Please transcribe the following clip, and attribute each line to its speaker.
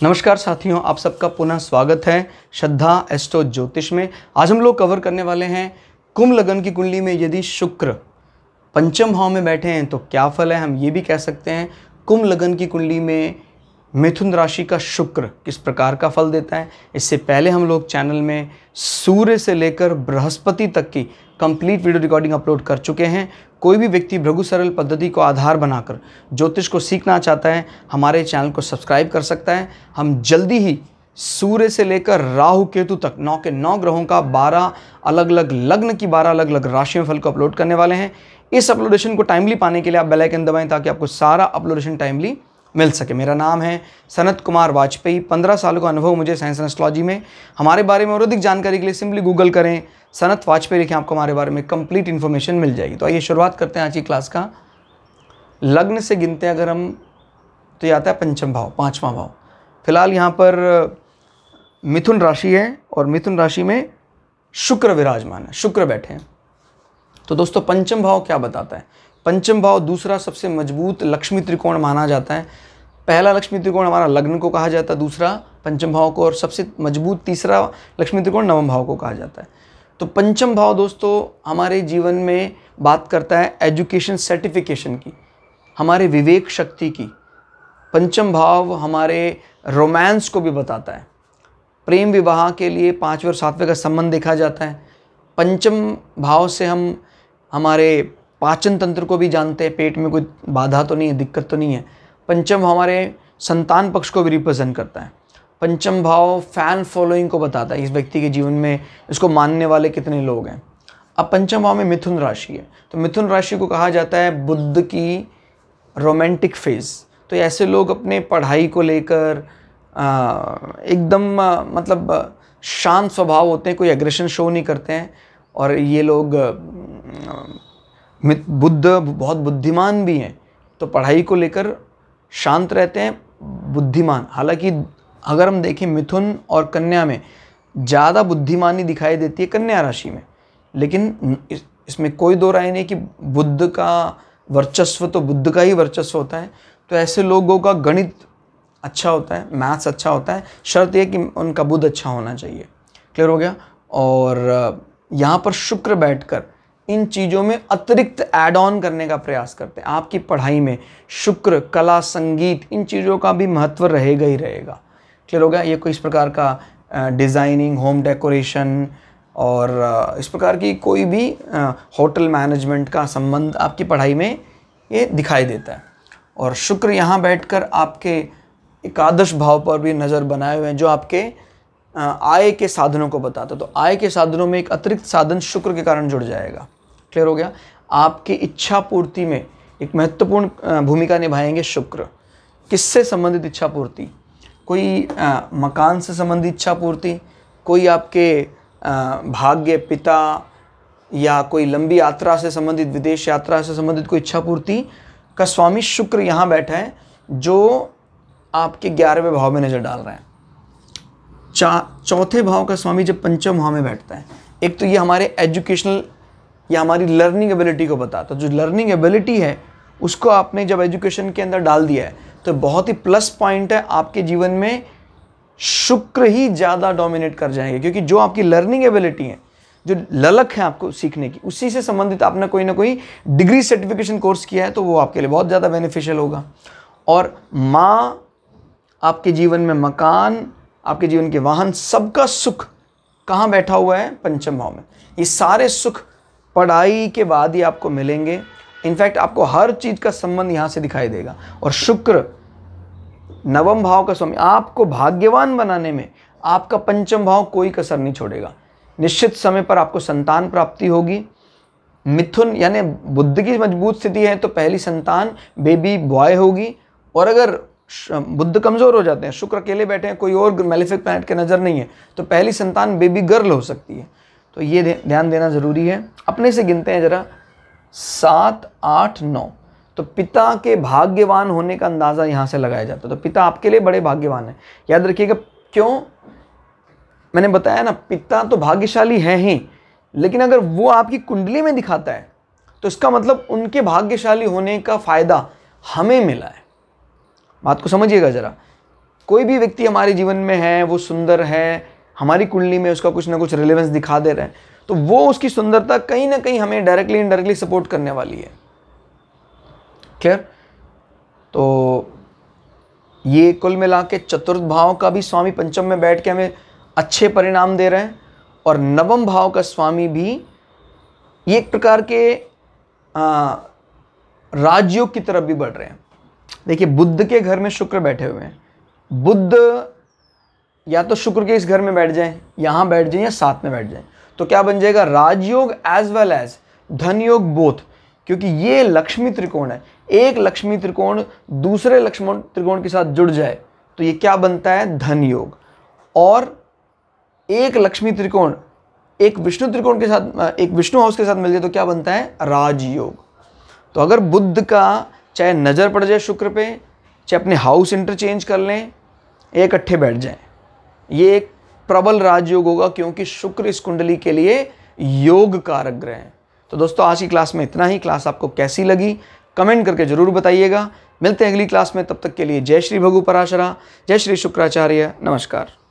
Speaker 1: नमस्कार साथियों, आप सबका पुनः स्वागत है श्रद्धा एस्ट्रो ज्योतिष में। आज हम लोग कवर करने वाले हैं कुंभ लगन की कुंडली में यदि शुक्र पंचम भाव में बैठे हैं तो क्या फल है। हम ये भी कह सकते हैं कुंभ लगन की कुंडली में मिथुन राशि का शुक्र किस प्रकार का फल देता है। इससे पहले हम लोग चैनल में सूर्य से लेकर बृहस्पति तक की कंप्लीट वीडियो रिकॉर्डिंग अपलोड कर चुके हैं। कोई भी व्यक्ति भृगु सरल पद्धति को आधार बनाकर ज्योतिष को सीखना चाहता है, हमारे चैनल को सब्सक्राइब कर सकता है। हम जल्दी ही सूर्य से लेकर राहु केतु तक 9 के 9 ग्रहों का 12 अलग अलग लग्न की 12 अलग अलग राशियों फल को अपलोड करने वाले हैं। इस अपलोडेशन को टाइमली पाने के लिए आप बेल आइकन दबाएं ताकि आपको सारा अपलोडेशन टाइमली मिल सके। मेरा नाम है सनत कुमार वाजपेयी। 15 सालों का अनुभव मुझे साइंस एंड एस्ट्रोलॉजी में। हमारे बारे में और अधिक जानकारी के लिए सिंपली गूगल करें, सनत वाजपेयी लिखें, आपको हमारे बारे में कंप्लीट इन्फॉर्मेशन मिल जाएगी। तो आइए शुरुआत करते हैं आज की क्लास का। लग्न से गिनते हैं अगर हम तो ये आता है पंचम भाव, 5वां भाव। फिलहाल यहाँ पर मिथुन राशि है और मिथुन राशि में शुक्र विराजमान है, शुक्र बैठे हैं। तो दोस्तों पंचम भाव क्या बताता है? पंचम भाव दूसरा सबसे मजबूत लक्ष्मी त्रिकोण माना जाता है। पहला लक्ष्मी त्रिकोण हमारा लग्न को कहा जाता है, दूसरा पंचम भाव को, और सबसे मजबूत तीसरा लक्ष्मी त्रिकोण नवम भाव को कहा जाता है। तो पंचम भाव दोस्तों हमारे जीवन में बात करता है एजुकेशन सर्टिफिकेशन की, हमारे विवेक शक्ति की। पंचम भाव हमारे रोमांस को भी बताता है। प्रेम विवाह के लिए 5वें और 7वें का संबंध देखा जाता है। पंचम भाव से हम हमारे पाचन तंत्र को भी जानते हैं, पेट में कोई बाधा तो नहीं है, दिक्कत तो नहीं है। पंचम हमारे संतान पक्ष को भी रिप्रेजेंट करता है। पंचम भाव फैन फॉलोइंग को बताता है, इस व्यक्ति के जीवन में इसको मानने वाले कितने लोग हैं। अब पंचम भाव में मिथुन राशि है, तो मिथुन राशि को कहा जाता है बुध की रोमांटिक फेज। तो ऐसे लोग अपने पढ़ाई को लेकर एकदम मतलब शांत स्वभाव होते हैं, कोई एग्रेशन शो नहीं करते हैं। और ये लोग बुध बहुत बुद्धिमान भी हैं, तो पढ़ाई को लेकर शांत रहते हैं, बुद्धिमान। हालांकि अगर हम देखें मिथुन और कन्या में ज़्यादा बुद्धिमानी दिखाई देती है कन्या राशि में, लेकिन इसमें कोई दो राय नहीं कि बुध का वर्चस्व तो बुध का ही वर्चस्व होता है। तो ऐसे लोगों का गणित अच्छा होता है, मैथ्स अच्छा होता है, शर्त यह कि उनका बुध अच्छा होना चाहिए। क्लियर हो गया। और यहाँ पर शुक्र बैठकर इन चीज़ों में अतिरिक्त ऐड ऑन करने का प्रयास करते हैं। आपकी पढ़ाई में शुक्र, कला, संगीत, इन चीज़ों का भी महत्व रहेगा ही रहेगा। क्लियर हो गया। ये कोई इस प्रकार का डिज़ाइनिंग, होम डेकोरेशन और इस प्रकार की कोई भी होटल मैनेजमेंट का संबंध आपकी पढ़ाई में ये दिखाई देता है। और शुक्र यहाँ बैठकर आपके एकादश भाव पर भी नज़र बनाए हुए हैं, जो आपके आय के साधनों को बताता है। तो आय के साधनों में एक अतिरिक्त साधन शुक्र के कारण जुड़ जाएगा। क्लियर हो गया। आपकी इच्छा पूर्ति में एक महत्वपूर्ण भूमिका निभाएंगे शुक्र। किससे संबंधित इच्छा पूर्ति? कोई मकान से संबंधित इच्छा पूर्ति, कोई आपके भाग्य, पिता, या कोई लंबी यात्रा से संबंधित, विदेश यात्रा से संबंधित कोई इच्छा पूर्ति का स्वामी शुक्र यहाँ बैठा है, जो आपके 11वें भाव में नजर डाल रहा है। चौथे भाव का स्वामी जब पंचम भाव में बैठता है, एक तो ये हमारे एजुकेशनल या हमारी लर्निंग एबिलिटी को बताता है। जो लर्निंग एबिलिटी है उसको आपने जब एजुकेशन के अंदर डाल दिया है तो बहुत ही प्लस पॉइंट है। आपके जीवन में शुक्र ही ज़्यादा डोमिनेट कर जाएंगे, क्योंकि जो आपकी लर्निंग एबिलिटी है, जो ललक है आपको सीखने की, उसी से संबंधित आपने कोई ना कोई डिग्री सर्टिफिकेशन कोर्स किया है, तो वो आपके लिए बहुत ज़्यादा बेनिफिशियल होगा। और माँ, आपके जीवन में मकान, आपके जीवन के वाहन, सबका सुख कहाँ बैठा हुआ है? पंचम भाव में। ये सारे सुख पढ़ाई के बाद ही आपको मिलेंगे। इनफैक्ट आपको हर चीज़ का संबंध यहाँ से दिखाई देगा। और शुक्र नवम भाव का स्वामी, आपको भाग्यवान बनाने में आपका पंचम भाव कोई कसर नहीं छोड़ेगा। निश्चित समय पर आपको संतान प्राप्ति होगी। मिथुन यानी बुध की मजबूत स्थिति है तो पहली संतान बेबी बॉय होगी। और अगर बुध कमजोर हो जाते हैं, शुक्र अकेले बैठे हैं, कोई और मैलेफिक प्लैनेट के नज़र नहीं है, तो पहली संतान बेबी गर्ल हो सकती है। तो ये ध्यान देना ज़रूरी है। अपने से गिनते हैं ज़रा, 7, 8, 9। तो पिता के भाग्यवान होने का अंदाज़ा यहाँ से लगाया जाता है। तो पिता आपके लिए बड़े भाग्यवान हैं, याद रखिएगा। क्यों? मैंने बताया ना, पिता तो भाग्यशाली हैं ही, लेकिन अगर वो आपकी कुंडली में दिखाता है तो इसका मतलब उनके भाग्यशाली होने का फ़ायदा हमें मिला है। बात को समझिएगा ज़रा। कोई भी व्यक्ति हमारे जीवन में है, वो सुंदर है, हमारी कुंडली में उसका कुछ ना कुछ रिलेवेंस दिखा दे रहा है, तो वो उसकी सुंदरता कहीं ना कहीं हमें डायरेक्टली इनडायरेक्टली सपोर्ट करने वाली है। क्लियर? तो ये कुल मिला के चतुर्थ भाव का भी स्वामी पंचम में बैठ के हमें अच्छे परिणाम दे रहे हैं, और नवम भाव का स्वामी भी ये एक प्रकार के राजयोग की तरफ भी बढ़ रहे हैं। देखिए, बुध के घर में शुक्र बैठे हुए हैं। बुध या तो शुक्र के इस घर में बैठ जाएं, यहाँ बैठ जाएं या साथ में बैठ जाएं, तो क्या बन जाएगा? राजयोग एज वेल एज धन योग बोथ, क्योंकि ये लक्ष्मी त्रिकोण है। एक लक्ष्मी त्रिकोण दूसरे लक्ष्मी त्रिकोण के साथ जुड़ जाए तो ये क्या बनता है? धन योग। और एक लक्ष्मी त्रिकोण एक विष्णु त्रिकोण के साथ, एक विष्णु हाउस के साथ मिल जाए तो क्या बनता है? राजयोग। तो अगर बुध का चाहे नज़र पड़ जाए शुक्र पे, चाहे अपने हाउस इंटरचेंज कर लें, इकट्ठे बैठ जाएं, ये एक प्रबल राजयोग होगा, क्योंकि शुक्र इस कुंडली के लिए योग कारक ग्रह हैं। तो दोस्तों, आज की क्लास में इतना ही। क्लास आपको कैसी लगी कमेंट करके जरूर बताइएगा। मिलते हैं अगली क्लास में, तब तक के लिए जय श्री भगु पराशरा, जय श्री शुक्राचार्य, नमस्कार।